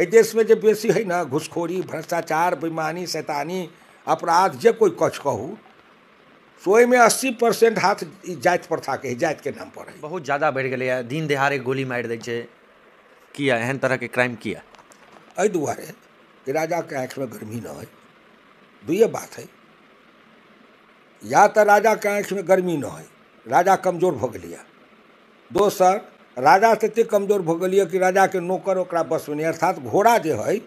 एहि देश में जे बेसी है ना घुसखोरी भ्रष्टाचार बेईमानी शैतानी अपराध जे कोई कछ कहू सो ओहिमे 80% हाथ ई जाति प्रथा के जाति के नाम पर है। बहुत ज़्यादा बढ़ि गेलै है, दिन दहाड़े गोली मारि दै छै, किया एहन तरह के क्राइम किया? एहि दुआरे कि राजा के आँखि में गर्मी न है। दुइये बात है, या तो राजा के आँखि में गर्मी न है, राजा कमजोर भ गेलिए, दोसर राजा तते कमजोर भ गेलिए कि राजा के नौकर ओकरा बस में नहीं, अर्थात घोड़ा जे है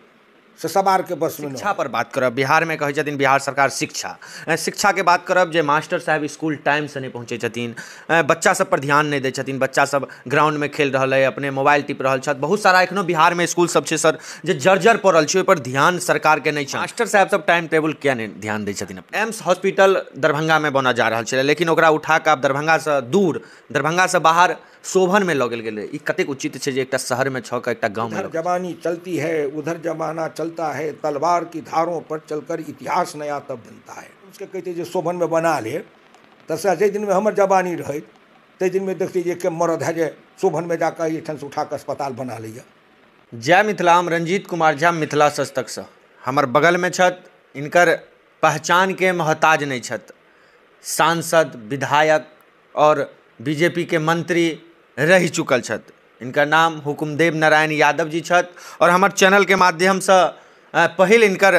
से सवार के बस में शिक्षा पर बात करब, बिहार में कहै छथिन बिहार सरकार शिक्षा के बात करब जे मास्टर साहब स्कूल टाइम से नहीं पहुँचे छथिन, बच्चा सब पर ध्यान नहीं दै छथिन, बच्चा सब ग्राउंड में खेल रहा है, अपने मोबाइल टिप रहल छथि, बहुत सारा एखनो बिहार में स्कूल सब छै सर जे जर्जर पड़ल छै, ओहि पर ध्यान सरकार के नहीं छै। मास्टर साहब सब टाइम टेबल किया नहीं ध्यान दै छथिन? एम्स हॉस्पिटल दरभंगा में बना जा रहल छलै, लेकिन ओकरा उठा कऽ आब दरभंगा से दूर, दरभंगा से बाहर शोभन में लऽ गेल गेलै। ई कतेक उचित छै जे एकटा शहर में छ एकटा गाँव में? जवानी चलती है उधर जमाना चलता है, तलवार की धारों पर चलकर इतिहास नया तब बनता है। उसके कहते जो शोभन में बना ले तसे जे दिन में हमर जवानी रहे ते दिन में देखते जे के मरद है जे शोभन में जाकर ये ठन से उठा कर अस्पताल बना लिया। जय मिथिला, हम रंजीत कुमार झा मिथिला सस्तक से, हमर बगल में छत, इनकर पहचान के मोहताज नहीं छत, सांसद विधायक और बीजेपी के मंत्री रह चुकल छत, इनका नाम हुकुमदेव नारायण यादव जी छत, और हमार चैनल के माध्यम से पहिल इनकर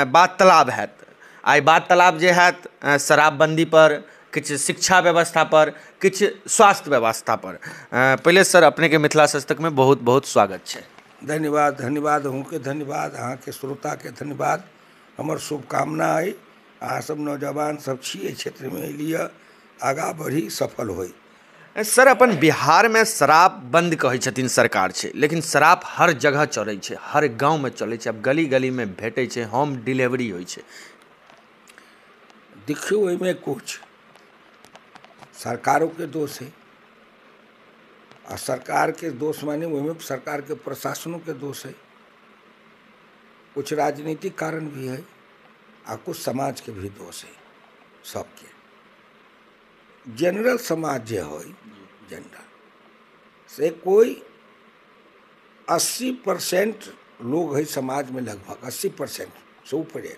वार्तालाप हैत। आई वार्तालाप जे हैत शराबबंदी पर, किछु शिक्षा व्यवस्था पर, किछु स्वास्थ्य व्यवस्था पर। पहले सर अपने के मिथिला सस्तक में बहुत बहुत स्वागत है। धन्यवाद, धन्यवाद, अहूँके धन्यवाद, अहाँ के श्रोता के धन्यवाद, हमर शुभकामना है। अहाँ सब नौजवान सब छिए क्षेत्र में लिए आगा बढ़ी सफल होई। सर अपन बिहार में शराब बंद कहै छथिन सरकार छै, लेकिन शराब हर जगह चलै छै, हर गांव में चलै छै, अब गली गली में भेटै छै, होम डिलीवरी होइ छै। देखियो ओहिमे कुछ सरकारों के दोष है, और सरकार के दोष माने ओहिमे सरकार के प्रशासनों के दोष है, कुछ राजनीतिक कारण भी है और कुछ समाज के भी दोष है। सबके जनरल समाज जो है, जनरल से कोई 80% लोग है समाज में, लगभग 80% से ऊपर है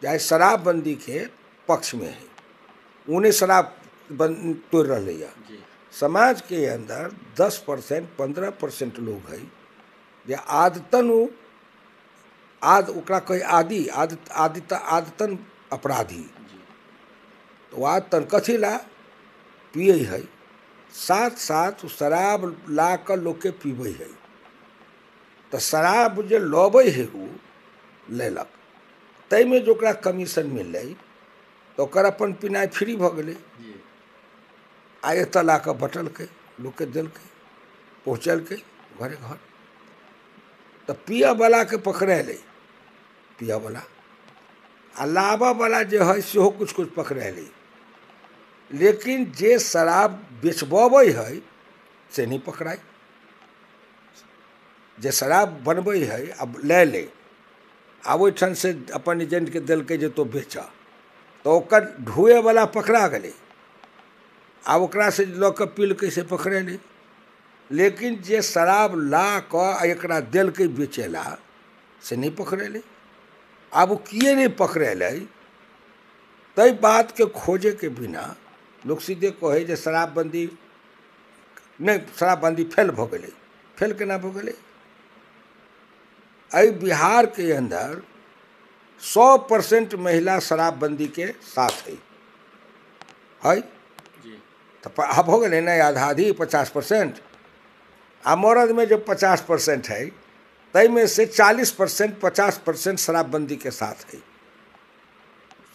चाहे शराबबंदी के पक्ष में है, उन्हें शराब तोड़ रहे है। समाज के अंदर 10% 15% लोग है जे आदतन ओकरा कहे आदतन अपराधी, तो आदतन कथी ला पिए है, साथ साथ शराब ला कर लोग के पीबे है। तो शराब जो लबे है वो लेलक, तय में जो कमीशन मिल तो ओकर अपन पिनाई फ्री भ गए, आ एतऽ ला के बटल के लोग के दिल के पहुँचल के घरे घर। तो पिया वाला के पकड़े ले, पिया वाला आ लाबा वाला जो है सेहो कुछ कुछ पकड़े ले, लेकिन जे शराब बेचबे है से नहीं पकड़ाई। जे शराब बनबे है अब ले आब ओहिठाम से अपन एजेंट के दिल के जे तो बेचा, तो ओकर ढुए वाला पकड़ा गए, आब ओकरा से लऽ के पील के से पकड़े ले, लेकिन जे शराब ला कर एकरा दिल के बेचेला से नहीं पकड़े ले। अब वो किए नहीं पकड़े ले, तई बात के खोजे के बिना लोग सीधे कहे जे शराबबंदी नहीं, शराबबंदी फेल भ गई। फेल केना भ गई? अई बिहार के अंदर 100% महिला शराबबंदी के साथ है तो अब हो गए ना आधा आधी 50%, आ मर्द में जो 50% है तई में से 40% 50% शराबबंदी के साथ है।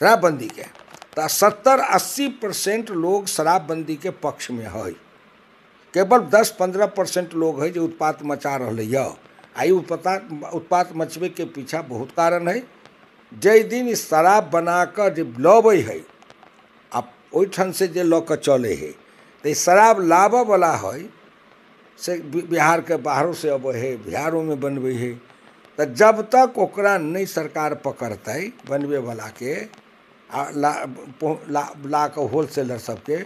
शराबबंदी के तो 70-80% लोग शराबबंदी के पक्ष में है, केवल 10-15% लोग है जो उत्पात मचा रहे है। आई उत्पात मचबे के पीछा बहुत कारण है। जै दिन शराब बनाकर जब लबे है, अब ओहिठाम से जे लऽ के चले है, तो शराब लाबे वाला है से बिहार के बाहरों से अब है, बिहारों में बनबे है। तो जब तक ओकरा नहीं सरकार पकड़ते बनबे वाला के ला के होलसेलर सबके,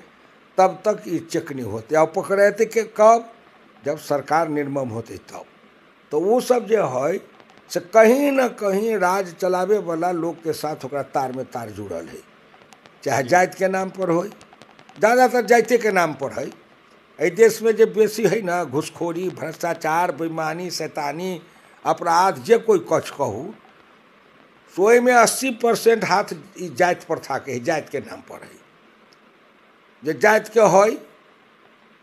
तब तक ये चेक नहीं होते। और पकड़ते के कब? जब सरकार निर्मम होते तब। तो वो सब जो है से कहीं ना कहीं राज चलावे वाला लोग के साथ ओकरा तार में तार जुड़ल है, चाहे जाति के नाम पर हो, ज़्यादातर जाति के नाम पर है। एहि देश में जो बेसी है ना घुसखोरी, भ्रष्टाचार, बेईमानी, शैतानी, अपराध, जे कोई कछ कहू, सो में 80% हाथ जाति प्रथा के है, जाति के नाम पर है। जे जाति के है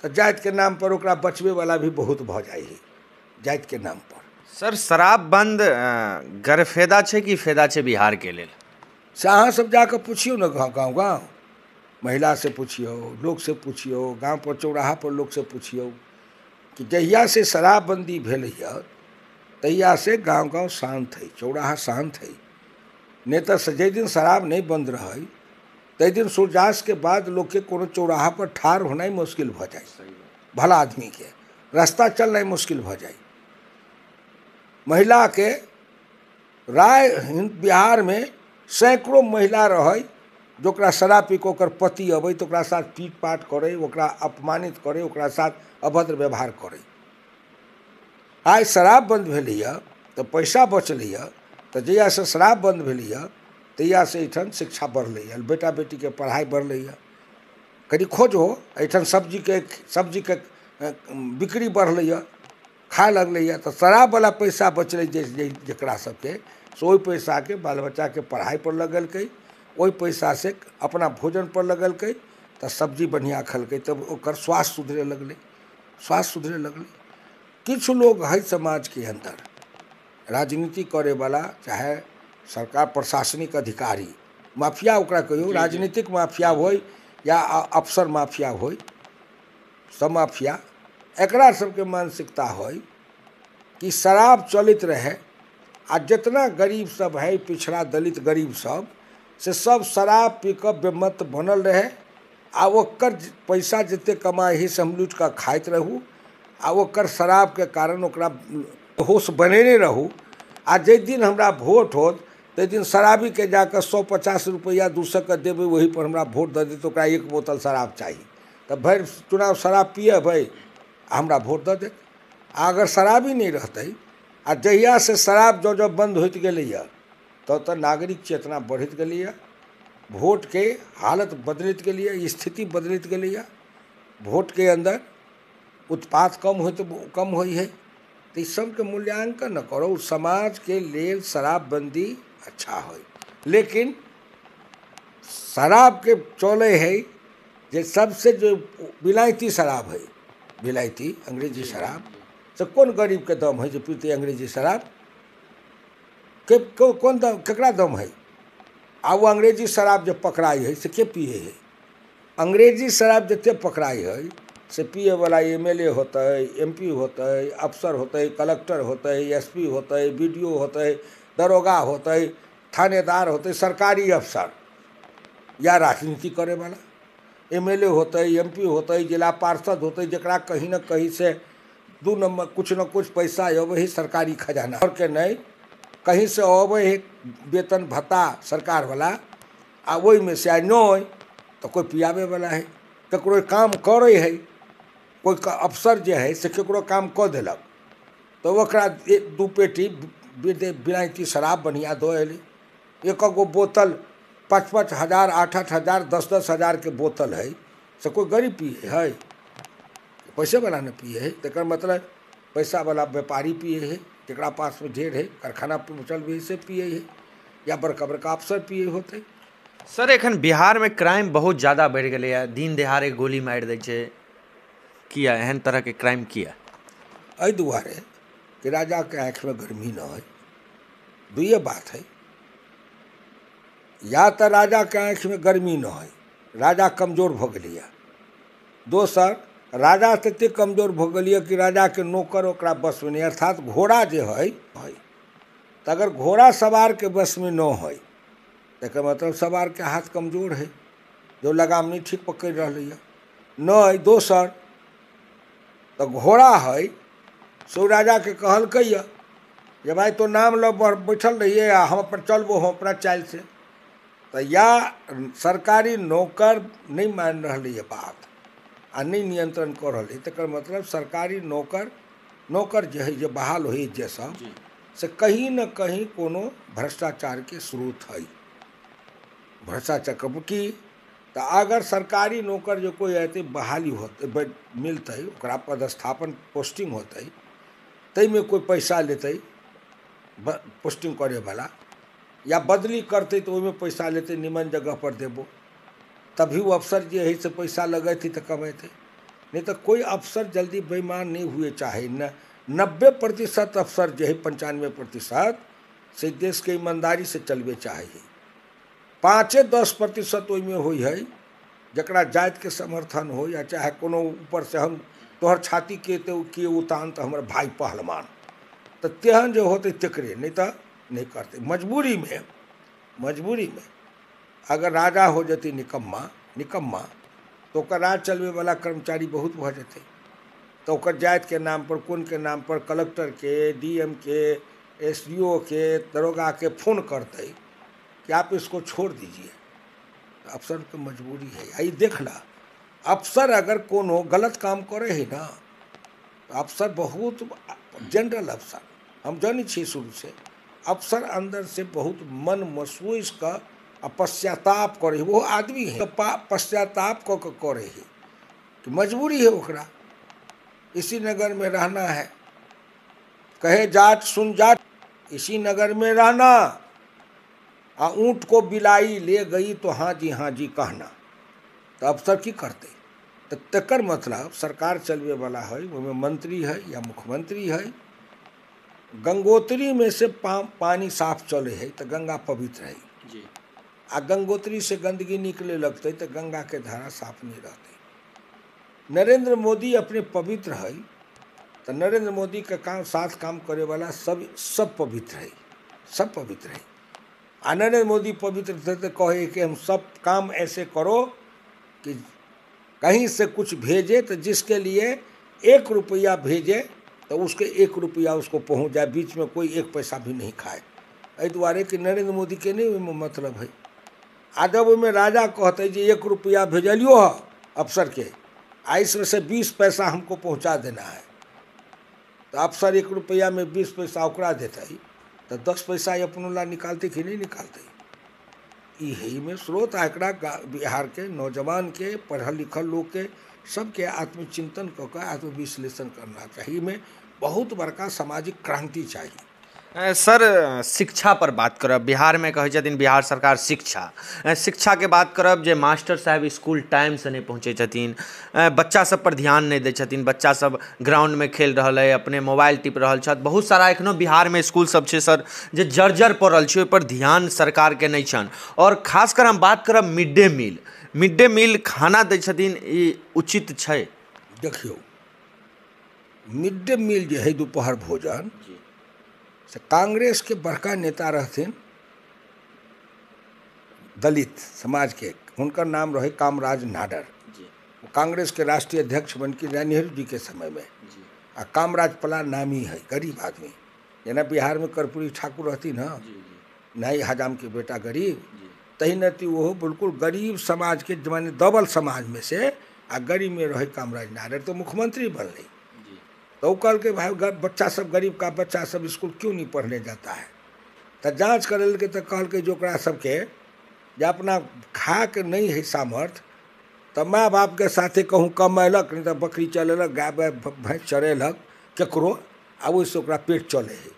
तो जाति के नाम पर ओकरा बचवे वाला भी बहुत भ जाए है, जाति के नाम पर। सर शराब बंद गरफेदा छे कि फेदा छे बिहार के लेल? से अहाँ सब जाकर पूछियो ना, गाँव गाँव महिला से पूछियो, लोग से पूछियो, गांव पर चौराहा पर लोग से पूछियो कि जहिया से शराबबंदी भेल है तहिया से गांव गांव शांत है, चौराहा शांत है। नहीं तो जाहि दिन शराब नहीं बंद रहे तहि दिन सूर्यास्त के बाद लोग के कोनो चौराहा पर ठाड़ होना ही मुश्किल भ जाए, भला आदमी के रास्ता चलना ही मुश्किल भ जाए। महिला के राय बिहार में सैकड़ों महिला रहे जोकरा शराब पी के ओकर पति अबै तो ओकरा साथ पीट पाट करे, ओकरा अपमानित करे, ओकरा साथ अभद्र व्यवहार करे। आज शराब बंद भेलैया तो पैसा बचलैया, तो जहिया से शराब बंद भेलैया तहिया से एहिठाम शिक्षा बढ़लैया, बेटा बेटी के पढ़ाई बढ़लैया। कनी खोजो एहिठाम सब्जी के बिक्री बढ़लैया, खाए लगलैया, तो शराब वाला पैसा बचलै जकरा सबके, से ओहि पैसा के बाल बच्चा के पढ़ाई पर लगलकै, ओहि पैसा से अपना भोजन पर लगलकै, तो सब्जी बढ़िया खलकै, तब ओकर स्वास्थ्य सुधरे लगलै, स्वास्थ्य सुधरे लगलै। किछु लोग है समाज के अंदर राजनीति करे वाला, चाहे सरकार प्रशासनिक अधिकारी, माफिया ओकरा कहियो, राजनीतिक माफिया होय या अफसर माफिया होय, सब माफिया, एकरा सबके मानसिकता होय कि शराब चलित रहे आ जितना गरीब सब है, पिछड़ा दलित गरीब सब, से सब शराब पी कर बेमत बनल रहे, आ ओकर पैसा जते कमाई है से हम लूट कर खाइत रहू, आ ओकर शराब के कारण ओकरा होश बनेने रहू। आ जे दिन हमरा वोट होत ते दिन शराबी के जाकर 150 रुपया 200 के देवे, वही पर हमरा वोट दे दे, तो ओकरा 1 बोतल शराब चाहिए, तो भर चुनाव शराब पिए भाई हमरा वोट दे दे। अगर शराबी नहीं रहते, आ जहिया से शराब जो बंद होत गेलैया तो नागरिक चेतना बढ़त गेलैया, वोट के हालत बदलत गेलैया, स्थिति बदलत गेलैया, वोट के अंदर उत्पात कम होई है। तो इस सब के मूल्यांकन न करो, समाज के लेल शराबबंदी अच्छा हो, लेकिन शराब के चले है जे सबसे जो विलायती शराब है, विलायती अंग्रेजी शराब, से कौन गरीब के दम है जो पीते अंग्रेजी शराब के कौन दम, केकरा दम है? आ वो अंग्रेजी शराब जो पकड़ाई है से के पिए है? अंग्रेजी शराब जते पकड़ाई है से पिए वाला MLA होता है, MP होता है, अफसर होता है, कलेक्टर होता है, SP होता है, BDO होता है, दरोगा होता है, थानेदार होते हैं, सरकारी अफसर या राजनीति करे वाला, MLA होता है, MP होता है, जिला पार्षद होता है, जकरा कहीं न कहीं से 2 नंबर कुछ न कुछ पैसा अबे है सरकारी खजाना, और के नहीं कहीं से अबे है वेतन भत्ता सरकार वाला, आ वही में से न तो कोई पियावे वाला है, ककरो काम करे है, कोई अफसर जो है से ककरो काम कऽ देलक तो ओकरा 2 पेटी विलायती शराब बढ़िया दो एली, एक गो बोतल 5-5 हज़ार 8-8 हज़ार 10-10 हज़ार के बोतल है, से कोई गरीब पिए है? पैसे वाला न पिए है, तकर मतलब पैसा वाला व्यापारी पिए है, जकरा पास में ढेर है, कारखाना चल भी से पिए है, या बड़का बड़का अफसर पिए होते। सर एखन बिहार में क्राइम बहुत ज़्यादा बढ़ गए है, दिन दहाड़े गोली मारि दै छै, किया एहन तरह के क्राइम किया? एहि दुआरे कि राजा के आँख में गर्मी न है। दुइये बात है, या तो राजा के आँख में गर्मी न है, राजा कमजोर भ गेलैया, दोसर राजा तते कमजोर भ गेलैया कि राजा के नौकर ओकरा बस में नहीं, अर्थात घोड़ा जो है तो अगर घोड़ा सवार के बस में न है तो मतलब सवार के हाथ कमजोर है, जो लगाम नहीं ठीक पकड़ रहा न है। दोसर तो घोड़ा है सो राजा के कहलकैया जे भाई तो नाम लो बैठल रहिए, हम अपन चलबो हम अपना चाल से, तो या सरकारी नौकर नहीं मान रही है बात आ नहीं नियंत्रण कर रही, तकर मतलब सरकारी नौकर नौकर जो है जे बहाल हो जे सब से कहीं न कहीं कोनो भ्रष्टाचार के स्रोत है। भ्रष्टाचार की तो अगर सरकारी नौकर जो कोई ऐसे बहाली होते मिलते ओकरा पदस्थापन पोस्टिंग होते तई में कोई पैसा लेते पोस्टिंग करे वाला या बदली करते तो में पैसा लेते निमन जगह पर देबो तभी वो अफसर जो है से पैसा लगे थे तो कमेते। नहीं तो कोई अफसर जल्दी बेईमान नहीं हुए चाहे न 90% अफसर जो है 95% से देश के ईमानदारी से चलवे चाहिए। 5-10% ओइमे होई है जकरा जाति के समर्थन हो या चाहे कोनो ऊपर से हम तोहर छाती के तो किए उतान तो हमारे भाई पहलवान तो तेहन जो होते तकरे नहीं तो नहीं करते। मजबूरी में अगर राजा हो जाती निकम्मा तो ओकर राज चलवे वाला कर्मचारी बहुत भ जाते तो ओकर जाति के नाम पर कौन के नाम पर कलेक्टर के DM के SDO के दरोगा के फोन करते कि आप इसको छोड़ दीजिए। तो अफसर की मजबूरी है। आई देख ला अफसर अगर कोनो गलत काम करे है ना तो अफसर बहुत जनरल अफसर हम जानी छे शुरू से अफसर अंदर से बहुत मन महसूस का पश्चाताप करे वो आदमी है पश्चाताप क करे है कि मजबूरी है ओकरा इसी नगर में रहना है। कहे जाट सुन जाट इसी नगर में रहना आ ऊँट को बिलाई ले गई तो हाँ जी कहना। तो अफसर की करते तो तकर मतलब सरकार चलवे वाला है उसमें मंत्री है या मुख्यमंत्री है। गंगोत्री में से पानी साफ चले है तो गंगा पवित्र है आ गंगोत्री से गंदगी निकले लगते तो गंगा के धारा साफ नहीं रहते। नरेंद्र मोदी अपने पवित्र है तो नरेंद्र मोदी का साथ काम करे वाला सब पवित्र है। आ नरेंद्र मोदी पवित्र थे तो कहे कि हम सब काम ऐसे करो कि कहीं से कुछ भेजे तो जिसके लिए 1 रुपया भेजे तो उसके 1 रुपया उसको पहुंच जाए बीच में कोई 1 पैसा भी नहीं खाए। एहि दुआरे कि नरेंद्र मोदी के नहीं में मतलब है। आ जब में राजा कहते जी 1 रुपया भेजलियो है अफसर के इसमें से 20 पैसा हमको पहुंचा देना है तो अफसर 1 रुपया में 20 पैसा ओकरा देता ही तो 10 पैसा अपनों ला निकालते कि नहीं निकालते। यही में स्रोत आंकड़ा बिहार के नौजवान के पढ़ल लिखल लोग के सबके आत्मचिंतन कर आत्मविश्लेषण करना चाहिए। में बहुत बड़का सामाजिक क्रांति चाहिए। सर शिक्षा पर बात करब बिहार में कहे छथिन बिहार सरकार शिक्षा के बात करब जे मास्टर साहब स्कूल टाइम से नहीं पहुँचे छथिन बच्चा सब पर ध्यान नहीं दै छथिन बच्चा सब ग्राउंड में खेल रहा है अपने मोबाइल टिप रहल छथि। बहुत सारा एखनो बिहार में स्कूल सब छै सर जे जर्जर पड़ल छै ओहि पर ध्यान सरकार के नहीं छन। और खासकर हम बात करब मिड डे मील खाना दै छथिन ई उचित छै? देखियो मिड डे मील जो है दोपहर भोजन से कांग्रेस के बड़का नेता रहथिन दलित समाज के उनका नाम रहे कामराज नाडर। वो कांग्रेस के राष्ट्रीय अध्यक्ष बन के नेहरू जी के समय में आ कामराज पला नामी है गरीब आदमी जना बिहार में कर्पूरी ठाकुर रहती ना नहीं हजाम के बेटा गरीब तही नती वो बिल्कुल गरीब समाज के माने दबल समाज में से आ गरीब में रहे कामराज नाडर तो मुख्यमंत्री बन गई। तो कल के भाई बच्चा सब गरीब का बच्चा सब स्कूल क्यों नहीं पढ़ने जाता है तो जांच करे के तो कहल के जोकरा सबके जे अपना खा के नहीं है सामर्थ तो माँ बाप के साथे कहूँ कमेलक नहीं तो बकरी चलेलक गाय भैंस चरेलक केकरो आ वैसे ओकरा पेट चले है।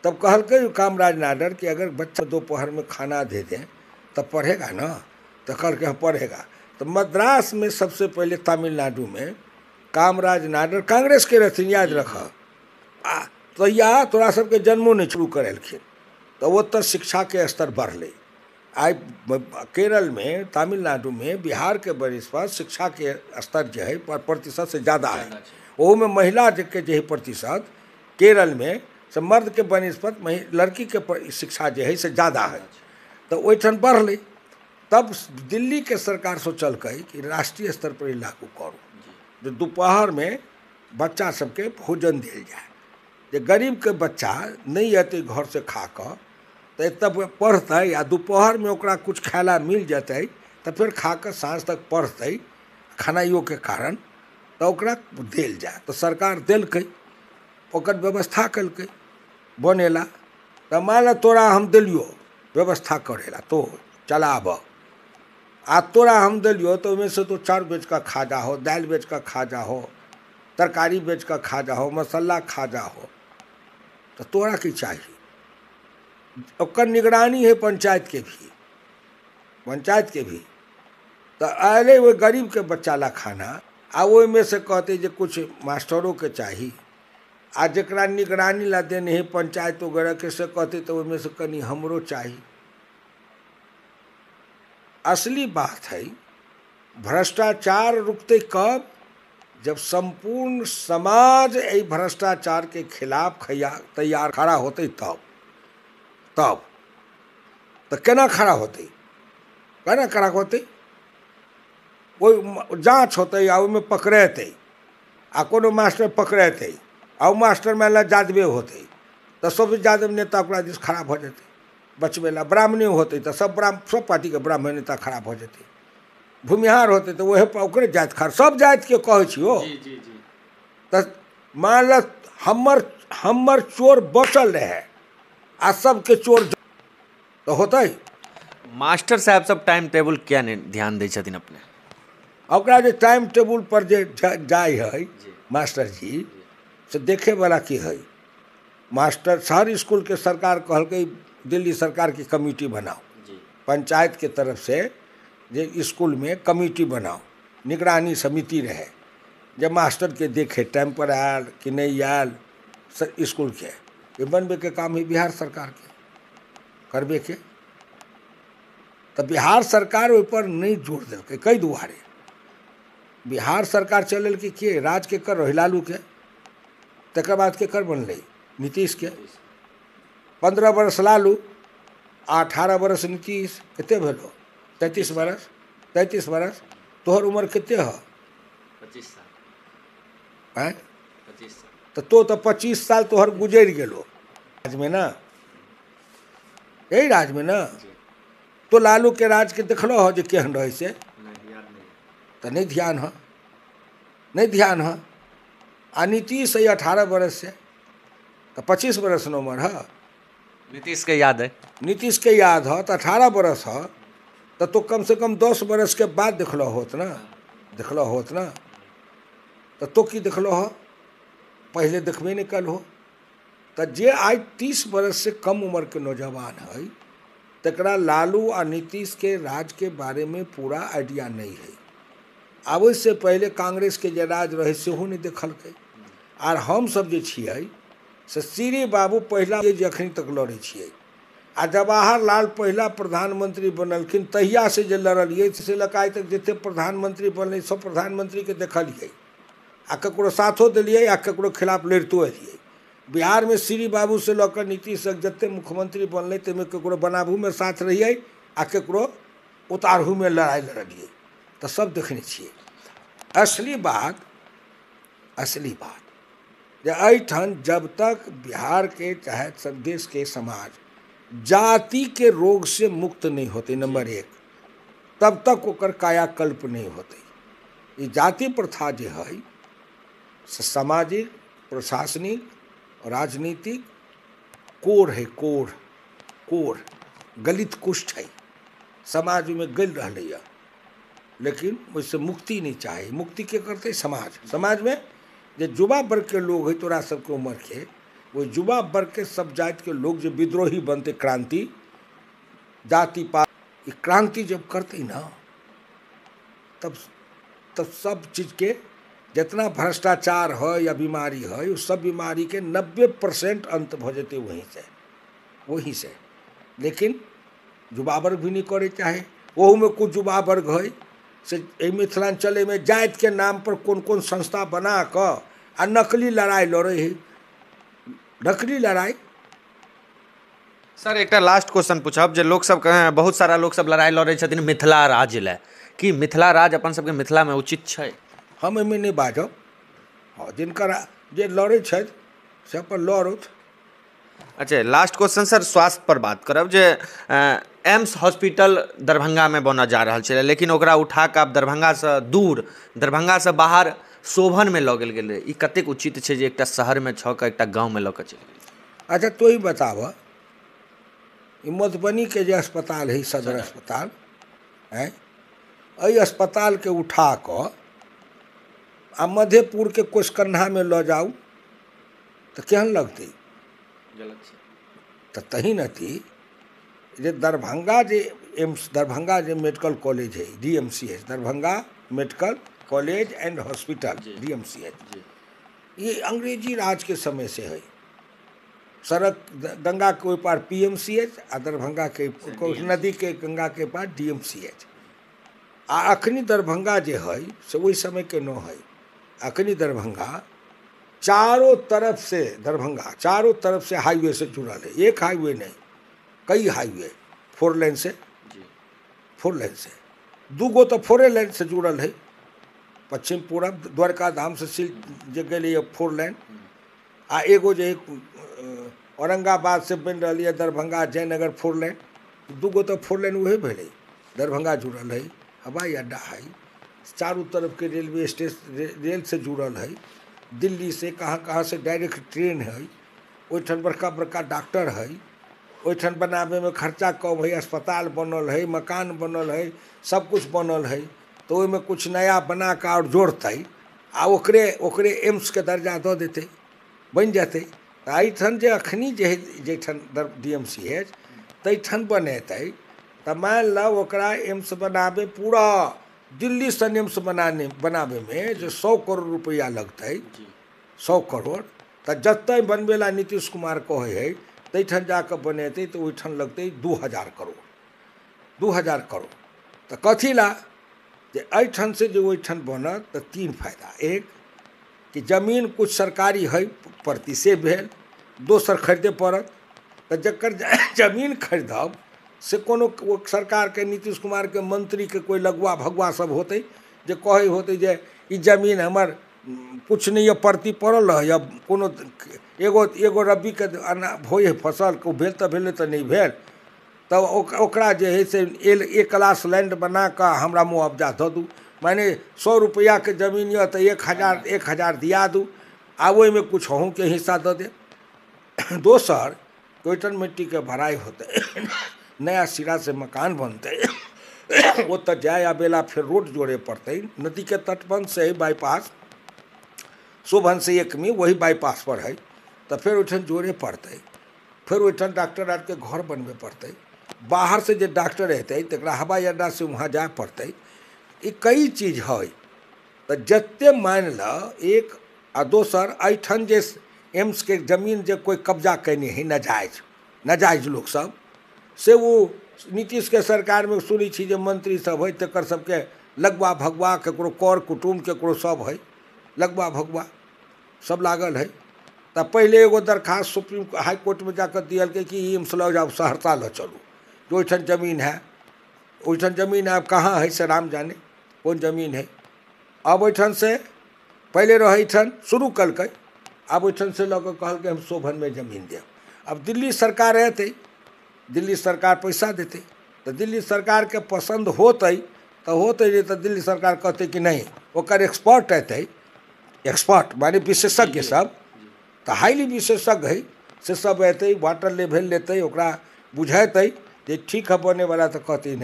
तब कहल के कामराज नाडर कि अगर बच्चा दोपहर में खाना दे दें तब पढ़ेगा ना तो कहल के पढ़ेगा। तो मद्रास में सबसे पहले तमिलनाडु में कामराज नाडर कांग्रेस के रहथिन याद रख तो या तोरा सबके जन्मों ने शुरू करेलखिन तो वो तो शिक्षा के स्तर बढ़ले। आई केरल में तमिलनाडु में बिहार के बनिस्पत शिक्षा के स्तर जो है प्रतिशत से ज़्यादा है। वो में महिला के जो है प्रतिशत केरल में से मर्द के बनिस्पत लड़की के शिक्षा जो है से ज़्यादा है तो वैठन बढ़ले। तब दिल्ली के सरकार सोचल कि राष्ट्रीय स्तर पर लागू करो जो दोपहर में बच्चा सबके भोजन दिल जाए जे गरीब के बच्चा नहीं अते घर से खा कर तो तब पढ़ते या दोपहर में ओकरा कुछ खायला मिल जाते तो फिर खा कर साँझ तक पढ़ते खानाइयों के कारण तो ओकरा दिल जाए। तो सरकार दिलकै ओकर व्यवस्था कलकै बनेला। तो मान ला तोरा हम दिलियो व्यवस्था करेला तो चलाब, आ तोरा हम दिलियो तो ओहिमे से तो चाउर बेच कर खा जा हो, दालि बेच कर खा जा हो, तरकारी बेच कर खा जा हो, मसाला खा जा हो, तो तोरा की चाहिए? ओकर निगरानी है पंचायत के भी। तो अरे वो गरीब के बच्चा ला खाना, आ ओहि में से कहते जे कुछ मास्टरों के चाहिए, आ जरा निगरानी ला देने है पंचायत वगैरह के से कहते तो ओहि में से कनी हमरो चाहिए। असली बात है भ्रष्टाचार रुकते कब? जब संपूर्ण समाज यही भ्रष्टाचार के खिलाफ तैयार खड़ा होते तब तो केना खड़ा होते, केना खड़ा होते? वो जांच होते आ में पकड़ेते, आ कोनो मास्टर पकड़ेते, आ मास्टर में ला जादवे होते तो सब जादव नेता ओकरा दिस खराब हो जाते। बचबे ला ब्राह्मणे होते तो सब पार्टी के ब्राह्मण नेता खराब हो जाते। भूमिहार होते तो वह ओकरे जाति खराब, सब जाति के कहे छियो। तो मान ल हमर चोर बचल रहे आ सबके चोर तो होता ही। मास्टर साहब सब टाइम टेबल क्या नहीं ध्यान दै छथिन अपने? ओकरा जे टाइम टेबल पर जे जाय है मास्टर जी से देखे वाला की है। मास्टर शहर स्कूल के सरकार कहलकै दिल्ली सरकार की कमेटी बनाओ, पंचायत के तरफ से जे स्कूल में कमेटी बनाओ, निगरानी समिति रहे, जब मास्टर के देखे टाइम पर आयल कि नहीं आयल स्कूल के, ये बनबे के काम है बिहार सरकार के करबे के। तो बिहार सरकार ओहि पर नहीं जोर दिल्कै। कई दुआरे बिहार सरकार चलल कि राज के कर रही लालू के, तकर बाद के कर बनलै नीतीश के। 15 बरस लालू, 18 बरस नीतीश, कते भेलो? 33 बरस। 33 बरस तोहर उम्र कते है? 25 साल। हैं? 25 साल। तो 25 साल तोहर गुजर गेलो राज में ना, यही राज में ना। तो लालू के राज के देखलो हो जे केहन रहे से? तो नहीं ध्यान है। आ नीतीश है 18 बरस से, तो 25 बरस न उम्र है। नीतीश के याद है? नीतीश के याद है तो 18 बरस है, तो कम से कम 10 बरस के बाद देखलो होत ना। तो की देखलो हो? पहले देखबे नहीं कल हो। तो जे आज 30 बरस से कम उम्र के नौजवान है, तकरा लालू आ नीतीश के राज के बारे में पूरा आइडिया नहीं है। आब से पहले कांग्रेस के जे राज रहे सेहो नहीं देखलकै। आर हम सब जे छियै से श्री बाबू पहला जे अखन तक लड़े छियै, आ जवाहरलाल पहला प्रधानमंत्री बनलखिन तहिया से जे लड़लियै से लकाय तक जते प्रधानमंत्री बनलै सब प्रधानमंत्री के देखलियै, आ ककरो साथो दिलियै आ ककरो खिलाफ लड़ितो एलियै। बिहार में श्री बाबू से लकर नीतीश तक जते मुख्यमंत्री बनलै ताहिमे ककरो बनाबू में साथ रहियै आ ककरो उतारहू में लड़ाई लड़लियै, तो सब देखने छियै। असली बात जे एहिठाम जब तक बिहार के चाहे देश के समाज जाति के रोग से मुक्त नहीं होते, नंबर 1, तब तक ओकर कायाकल्प नहीं होते। ये जाति प्रथा जे है से सामाजिक, प्रशासनिक, राजनीतिक कोढ़ है, कोढ़ गलित कुष्ठ है, समाज में गल रही है, लेकिन उससे मुक्ति नहीं चाहे। मुक्ति के करते समाज में जो युवा वर्ग के लोग है तोरा सबके उम्र के, वो युवा वर्ग के सब जाति के लोग जो विद्रोही बनते, क्रांति जाति पात ये क्रांति जब करते ना, तब सब चीज के जितना भ्रष्टाचार है या बीमारी है, उस सब बीमारी के 90% अंत हो जाते वहीं से। लेकिन युवा वर्ग भी नहीं करे चाहे। वह में कुछ युवा वर्ग है से मिथिलांचल में जाति के नाम पर कौन संस्था बना कर आ नकली लड़ाई लड़े है, नकली लड़ाई। सर एक लास्ट क्वेश्चन पूछब, जे लोग सब बहुत सारा लोग सब लड़ाई लड़े छथिन मिथिला राज ले, कि मिथिला राज अपन सबके मिथिला में उचित है? हम एहिमे नहीं बाजब। हाँ, जिनकर जे लड़े छथि से अपन लड़त। अच्छा, लास्ट क्वेश्चन सर, स्वास्थ्य पर बात करब। जे एम्स हॉस्पिटल दरभंगा में बना जा रहा है, लेकिन ओकरा उठा के आप दरभंगा से दूर, दरभंगा से बाहर शोभन में लऽ गेल गेलै, ई कतेक उचित छै जे एकटा शहर में छऽ के एकटा गाँव में लऽ के चलि गेलै? अच्छा तो ही बताब, मधुबनी के जे अस्पताल है सदर अस्पताल है, एहि अस्पताल के उठा कऽ आ मधेपुर के कोसकन्हा में लऽ जाऊ तो केहन लगतै? तो तही नती जे दरभंगा जे एम्स, दरभंगा जे मेडिकल कॉलेज है DMCH, Darbhanga medical college and hospital DMCH, ये अंग्रेजी राज के समय से है। सड़क गंगा के ओहि पार PMCH आ दरभंगा के नदी के गंगा के पार DMCH। आ अखनी दरभंगा जे है से वही समय के न है। अखनी दरभंगा चारों तरफ से, दरभंगा चारों तरफ से हाईवे से जुड़ल है। एक हाईवे नहीं, कई हाईवे, 4 लेन से, 4 लेन से, 2 गो तो 4 लेन से जुड़ल है। पश्चिम पूरब द्वारका धाम से सिल जे गेलै 4 लेन, आ एगो जे औरंगाबाद से बन रही है दरभंगा जयनगर 4 लेन, 2 गो तो 4 लेन उहे भेलै। दरभंगा जुड़ल है, हवाई अड्डा है, चारों तरफ के रेलवे स्टेशन रेल से जुड़ल है, दिल्ली से कहाँ कहाँ से डायरेक्ट ट्रेन है, ओहिठाम बड़का बड़का डॉक्टर है, ओहिठाम बनाबे में खर्चा कम है, अस्पताल बनल है, मकान बनल है, सब कुछ बनल है। तो ओहिमे कुछ नया बना के और जोड़ते आ ओकरे एम्स के दर्जा दऽ देते, बन जाते। तो एहिठाम जे अखनी जे जैठान DMCH तैठान बनेतै तो मान लो ओकरा एम्स बनाबे, पूरा दिल्ली सन एम्स बनाबे में जो 100 करोड़ रुपया लगते, 100 करोड़, तो जतै बनबे ला नीतीश कुमार कहे है तैठान जाके बनेतै तो ओहिठान लगते 2000 करोड़, 2000 करोड़। तो कथी ला जे एहिठान से जो ओहिठान बनत तो 3 फायदा। एक कि जमीन कुछ सरकारी है प्रति से भेल, दोसर खरीदे पड़त। तो जकर जमीन खरीदब से कोनो सरकार के नीतीश कुमार के मंत्री के कोई लगवा भगवा सब होते जे कहे होते जे ई जमीन हमर कुछ नहीं है प्रति पड़ल है, या कोनो एगो रबी के होइ है फसल को भेल तो भेल तो नहीं भेल, तब ओकरा जे है से 1 क्लास लैंड बना के हमरा मुआवजा दऽ दू। माने 100 रुपया के जमीन यऽ तो 1000 दिया दू, आ ओहिमे कुछ अहूँ के हिस्सा दऽ दे। दोसर कोइटन मिट्टी के भराई होते, नया सिरा से मकान बनते, वो तो जाए आबेला फिर रोड जोड़े पड़ते, नदी के तटबंध से ही बाईपास, शोभन से 1 में वही बाईपास पर है, तो फिर ओहिठाम जोड़े पड़ते, फिर ओहिठाम डॉक्टर आर के घर बनबे पड़ते, बाहर से जो डॉक्टर रहते तकरा हवाई अड्डा से वहाँ जाए पड़ते। ये कई चीज है। तो जत्ते मान ल एक, आ दोसर एहिठाम जे एम्स के जमीन जे कोई कब्जा कैने है नाजायज लोग सब, से वो नीतीश के सरकार में सुनी छी जे मंत्री सब है तकर सबके लगवा भगवा, ककरो कर कुटुम ककरो सब है लगवा भगवा सब लागल है। तो पहले एगो दरखास्त सुप्रीम हाई कोर्ट में जाकर दियल कि एम्स लऽ जाओ सहरसा लऽ चलू, जो ओहिठाम जमीन है, ओहिठाम जमीन अब कहाँ है से राम जाने कौन जमीन है। अब ओहिठाम से पहले रहीठान शुरू कलकै, अब ओहिठाम से लऽ कऽ कहलकै हम शोभन में जमीन देब। अब दिल्ली सरकार रहते, दिल्ली सरकार पैसा देते, तो दिल्ली सरकार के पसंद होते तो होते, नहीं तो दिल्ली सरकार कहते कि नहीं, ओकर एक्सपर्ट अतै, एक्सपर्ट माने विशेषज्ञ सब, तो हाईली विशेषज्ञ है से सब अतै, वाटर लेवल लेते, ओकरा बुझेतै जे ठीक है बने वाला, तो कहते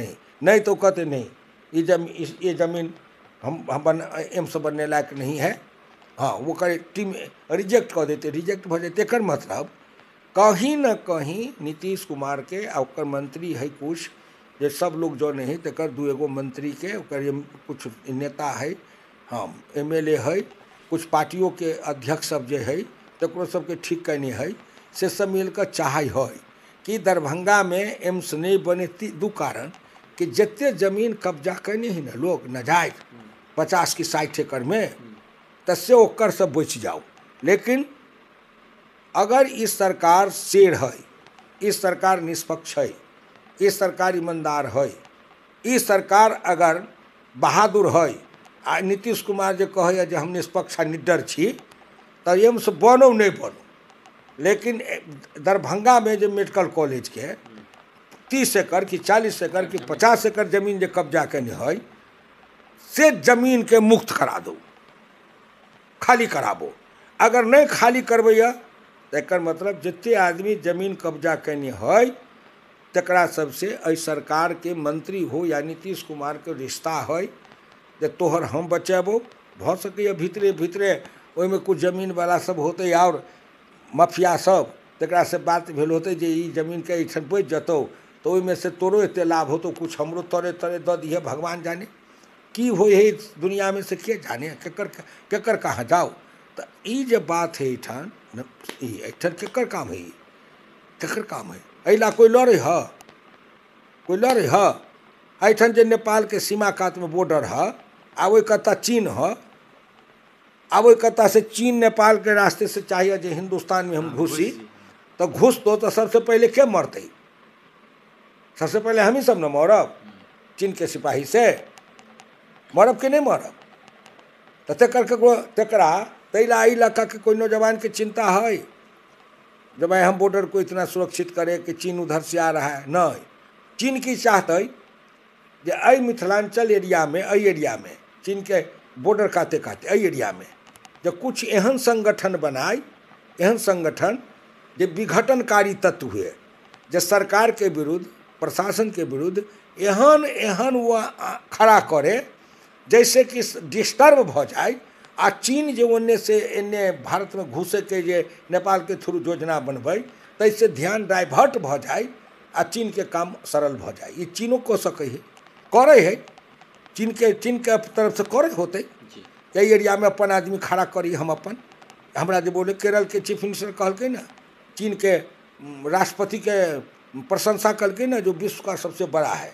नहीं तो कहते नहीं ये जमीन हम एम्स बनने लायक नहीं है, हाँ वो करे टीम रिजेक्ट कर देते, रिजेक्ट हो जाते। एकर मतलब कहीं न कहीं नीतीश कुमार के और मंत्री है कुछ जे सब लोग जो नहीं तकर 2 मंत्री के ओकर कुछ नेता है, हाँ MLA है, कुछ पार्टियों के अध्यक्ष सब जे है तकरो सबके ठीक करने है, से सब मिलकर चाहे है कि दरभंगा में एम्स नहीं बने। 2 कारण कि जितने जमीन कब्जा करने ही ना लोग नाजायज 50 की 60 एकड़ में, तस्से ओकर सब बच जाओ। लेकिन अगर इस सरकार शेर है, इस सरकार निष्पक्ष है, इस सरकार ईमानदार है, इस सरकार अगर बहादुर है, आ नीतीश कुमार जो कहे जे हम निष्पक्ष निडर छी, तो एम्स बनो नहीं बनो, लेकिन दरभंगा में जो मेडिकल कॉलेज के 30 एकड़ की 40 एकड़ की 50 एकड़ जमीन जो कब्जा करने है, से जमीन के मुक्त करा दो। खाली कराबो। अगर नहीं खाली करबैया तो एकर मतलब जिते आदमी जमीन कब्जा कैने है तकरा सबसे एहि सरकार के मंत्री हो या नीतीश कुमार के रिश्ता है जे तोहर हम बचेबो। भ सकैए भीतरे भीतरे ओहिमे कुछ जमीन वाला सब होते और माफिया सब तकरा से बात भेल होते जे ई जमीन के एहिठाम बचि जतौ तो ओहिमे से तोरो एते लाभ होतो, कुछ हमरो तोरे तोरे दऽ दिहे, भगवान जाने की हो है दुनिया में से के जाने केकर कहाँ जाओ। तो ई जे बात है एहिठाम केकर काम है, केकर काम है, अइला कोई लड़े है, कोई लड़े है। एहिठाम जे नेपाल के सीमा कात में बॉर्डर है, आब कत्ता चीन है, अब कत्ता से चीन नेपाल के रास्ते से चाहिए जे हिंदुस्तान में हम घुसी तो घुस तो सबसे पहले के मरते, सबसे पहले हम ही सब न मरब, चीन के सिपाही से मरब के नहीं मरब। तो तकरा तैला इलाका के कोई नौजवान की चिंता है जब हम बॉर्डर को इतना सुरक्षित करें कि चीन उधर से आ रहा है? नहीं, चीन की चाहते जे अई मिथिलांचल एरिया में, अई एरिया में चीन के बॉर्डर काते काते अई एरिया में जब कुछ एहन संगठन बनाए, एहन संगठन जे विघटनकारी तत्व हुए, जे सरकार के विरुद्ध, प्रशासन के विरुद्ध एहन एहन वो खड़ा करे जैसे कि डिस्टर्ब भ जाए आ चीन जे ओन्ने से एन्ने भारत में घुसे के जे नेपाल के थ्रू योजना बनबै तैसे ध्यान डाइवर्ट भ जाए आ चीन के काम सरल भ जाए। ये चीनो को सकै है, करे है, चीन के तरफ से करे होते यही एरिया में अपन आदमी खड़ा करी। हम अपन हमरा जो बोले केरल के चीफ मिनिस्टर कहलकै ना, चीन के राष्ट्रपति के प्रशंसा करके ना जो विश्व का सबसे बड़ा है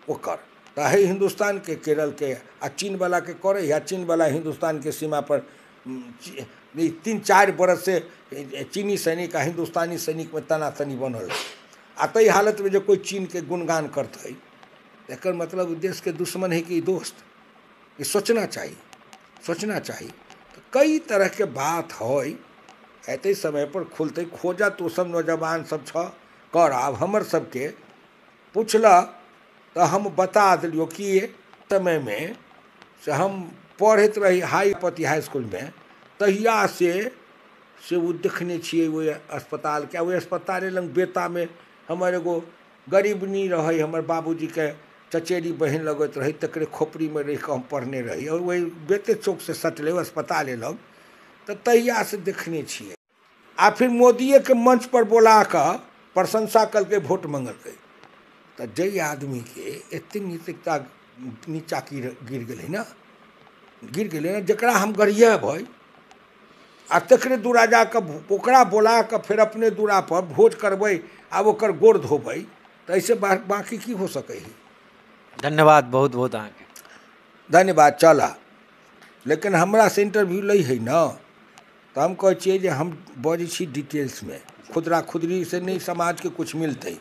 ओकर, तो है हिंदुस्तान के केरल के आ चीन वाला के करे या चीन वाला हिंदुस्तान के सीमा पर 3-4 बरस से चीनी सैनिक आ हिंदुस्तानी सैनिक में तनातनी बनल आ तई हालत में जो कोई चीन के गुणगान करते एकर मतलब देश के दुश्मन है कि दोस्त, ये सोचना चाहिए, सोचना चाहिए। तो कई तरह के बात है एते समय पर खुलते खोजा तो सब नौजवान सब छ कर। अब हमर सबके पूछला तो हम बता दिलियो कि ये समय में से हम पढ़त रही हाईपति हाई स्कूल में तहिया से वो देखने छिए वो अस्पताल के, वो अस्पताल लंग बेता में हमर एगो गरीब नहीं रहे, हमर बाबूजी के चचेरी बहन लगत रही तकरे खोपड़ी में रह हम पढ़ने रही और वही बेते चौक से सटले अस्पताल लग तो तहिया से देखने छिए। आ फिर मोदिये के मंच पर बोला कर प्रशंसा करके वोट मंगल। तो जय आदमी के एते नैतिकता नीचा गिर गए ना, गिर गए ना, जकरा हम गरिया भाई आ तकरे दूरा जाकर ओकरा बोला कर फिर अपने दूरा पर भोज करबै आ ओकर गोड़ धोबै तो ऐसे बाकी की हो सके है। धन्यवाद, बहुत बहुत अहाँके धन्यवाद। चला लेकिन हमरा से इंटरव्यू लै है ना तो हम कहै छियै जे हम बजै छी डिटेल्स में, खुदरा खुदरी से नहीं समाज के कुछ मिलते,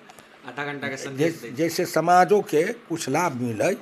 आधा घंटा के संदेश जैसे समाजों के कुछ लाभ मिले